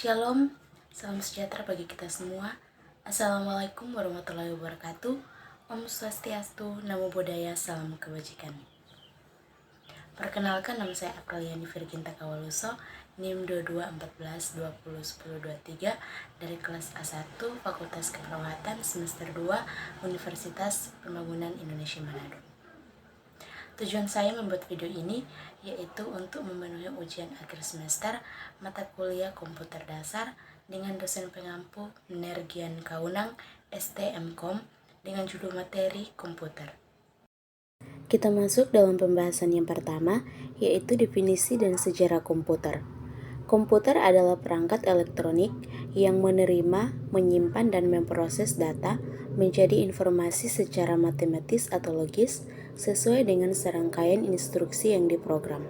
Shalom, salam sejahtera bagi kita semua. Assalamualaikum warahmatullahi wabarakatuh. Om Swastiastu, Namo Buddhaya, salam kebajikan. Perkenalkan, nama saya Apriliani Virginta Kawaluso, NIM 2214201023 dari kelas A1 Fakultas Keperawatan semester 2 Universitas Pembangunan Indonesia Manado. Tujuan saya membuat video ini yaitu untuk memenuhi ujian akhir semester mata kuliah komputer dasar dengan dosen pengampu Nergian Kaunang STMkom dengan judul materi komputer. Kita masuk dalam pembahasan yang pertama, yaitu definisi dan sejarah komputer. Komputer adalah perangkat elektronik yang menerima, menyimpan, dan memproses data menjadi informasi secara matematis atau logis sesuai dengan serangkaian instruksi yang diprogram.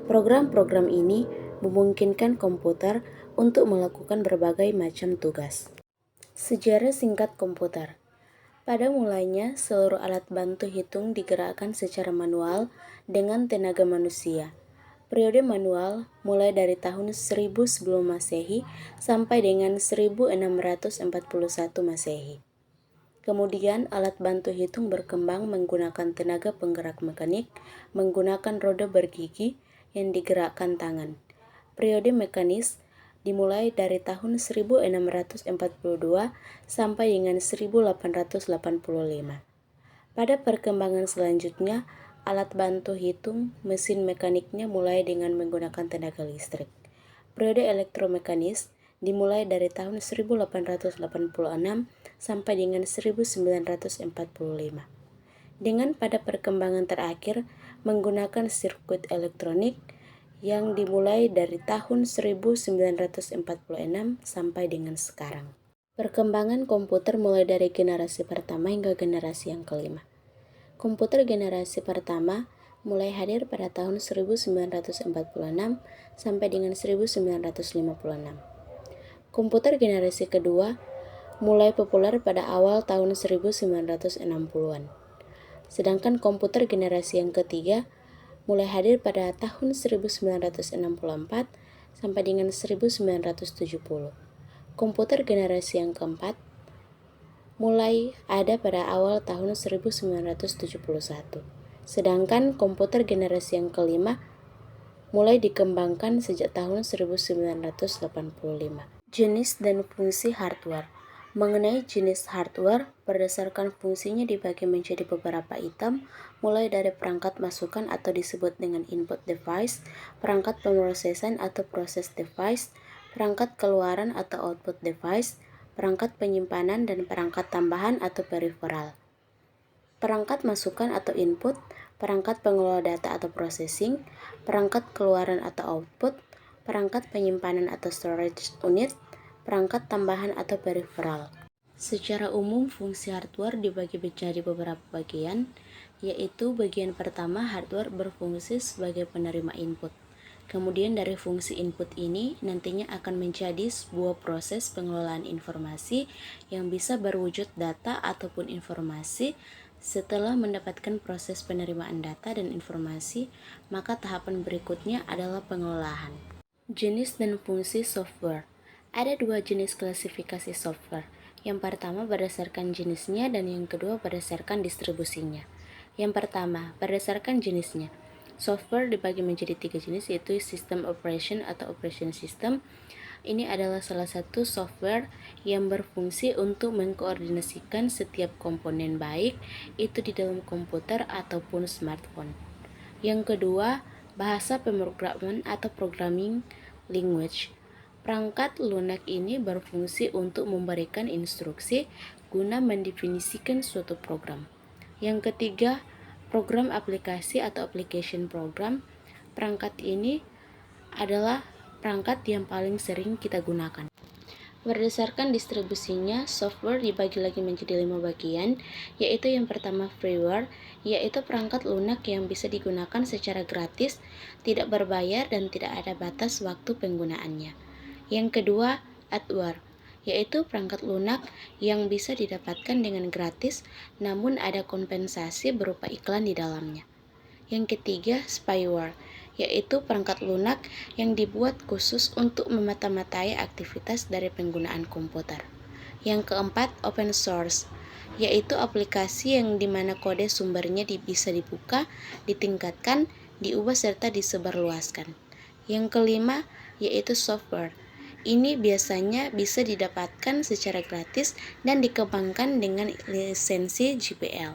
Program-program ini memungkinkan komputer untuk melakukan berbagai macam tugas. Sejarah singkat komputer. Pada mulanya, seluruh alat bantu hitung digerakkan secara manual dengan tenaga manusia. Periode manual mulai dari tahun 1000 sebelum Masehi sampai dengan 1641 Masehi. Kemudian alat bantu hitung berkembang menggunakan tenaga penggerak mekanik menggunakan roda bergigi yang digerakkan tangan. Periode mekanis dimulai dari tahun 1642 sampai dengan 1885. Pada perkembangan selanjutnya, alat bantu hitung mesin mekaniknya mulai dengan menggunakan tenaga listrik. Periode elektromekanis dimulai dari tahun 1886 sampai dengan 1945. Dengan pada perkembangan terakhir menggunakan sirkuit elektronik yang dimulai dari tahun 1946 sampai dengan sekarang. Perkembangan komputer mulai dari generasi pertama hingga generasi yang kelima. Komputer generasi pertama mulai hadir pada tahun 1946 sampai dengan 1956. Komputer generasi kedua mulai populer pada awal tahun 1960-an. Sedangkan komputer generasi yang ketiga mulai hadir pada tahun 1964 sampai dengan 1970. Komputer generasi yang keempat mulai ada pada awal tahun 1971. Sedangkan komputer generasi yang kelima mulai dikembangkan sejak tahun 1985. Jenis dan fungsi hardware. Mengenai jenis hardware, berdasarkan fungsinya dibagi menjadi beberapa item, mulai dari perangkat masukan atau disebut dengan input device, perangkat pemrosesan atau process device, perangkat keluaran atau output device, perangkat penyimpanan dan perangkat tambahan atau peripheral. Perangkat masukan atau input, perangkat pengelola data atau processing, perangkat keluaran atau output, perangkat penyimpanan atau storage unit, perangkat tambahan atau peripheral. Secara umum, fungsi hardware dibagi menjadi beberapa bagian, yaitu bagian pertama, hardware berfungsi sebagai penerima input. Kemudian dari fungsi input ini nantinya akan menjadi sebuah proses pengelolaan informasi yang bisa berwujud data ataupun informasi. Setelah mendapatkan proses penerimaan data dan informasi, maka tahapan berikutnya adalah pengelolaan. Jenis dan fungsi software. Ada dua jenis klasifikasi software. Yang pertama berdasarkan jenisnya dan yang kedua berdasarkan distribusinya. Yang pertama, berdasarkan jenisnya. Software dibagi menjadi tiga jenis, yaitu System Operation atau Operation System. Ini adalah salah satu software yang berfungsi untuk mengkoordinasikan setiap komponen, baik itu di dalam komputer ataupun smartphone. Yang kedua, bahasa pemrograman atau programming language. Perangkat lunak ini berfungsi untuk memberikan instruksi guna mendefinisikan suatu program. Yang ketiga, program aplikasi atau application program. Perangkat ini adalah perangkat yang paling sering kita gunakan. Berdasarkan distribusinya, software dibagi lagi menjadi 5 bagian, yaitu yang pertama freeware, yaitu perangkat lunak yang bisa digunakan secara gratis, tidak berbayar dan tidak ada batas waktu penggunaannya. Yang kedua, adware, yaitu perangkat lunak yang bisa didapatkan dengan gratis, namun ada kompensasi berupa iklan di dalamnya. Yang ketiga, spyware, yaitu perangkat lunak yang dibuat khusus untuk memata-matai aktivitas dari penggunaan komputer. Yang keempat, open source, yaitu aplikasi yang dimana kode sumbernya bisa dibuka, ditingkatkan, diubah serta disebarluaskan. Yang kelima, yaitu software. Ini biasanya bisa didapatkan secara gratis dan dikembangkan dengan lisensi GPL.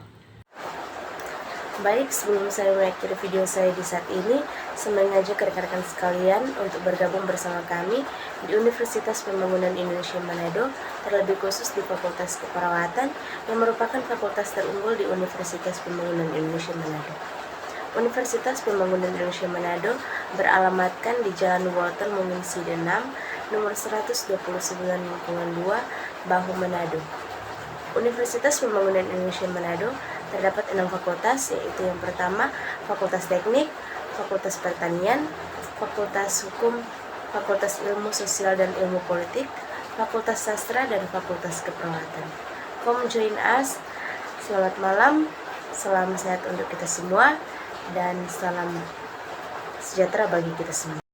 Baik, sebelum saya mengakhiri video saya di saat ini, saya mengajak rekan-rekan sekalian untuk bergabung bersama kami di Universitas Pembangunan Indonesia Manado, terlebih khusus di Fakultas Keperawatan yang merupakan fakultas terunggul di Universitas Pembangunan Indonesia Manado. Universitas Pembangunan Indonesia Manado beralamatkan di Jalan Walter Muminsida 6, nomor 129 lingkungan 2, Bahu, Manado. Universitas Pembangunan Indonesia Manado terdapat 6 fakultas, yaitu yang pertama Fakultas Teknik, Fakultas Pertanian, Fakultas Hukum, Fakultas Ilmu Sosial dan Ilmu Politik, Fakultas Sastra, dan Fakultas Keperawatan. Come join us. Selamat malam, salam sehat untuk kita semua, dan salam sejahtera bagi kita semua.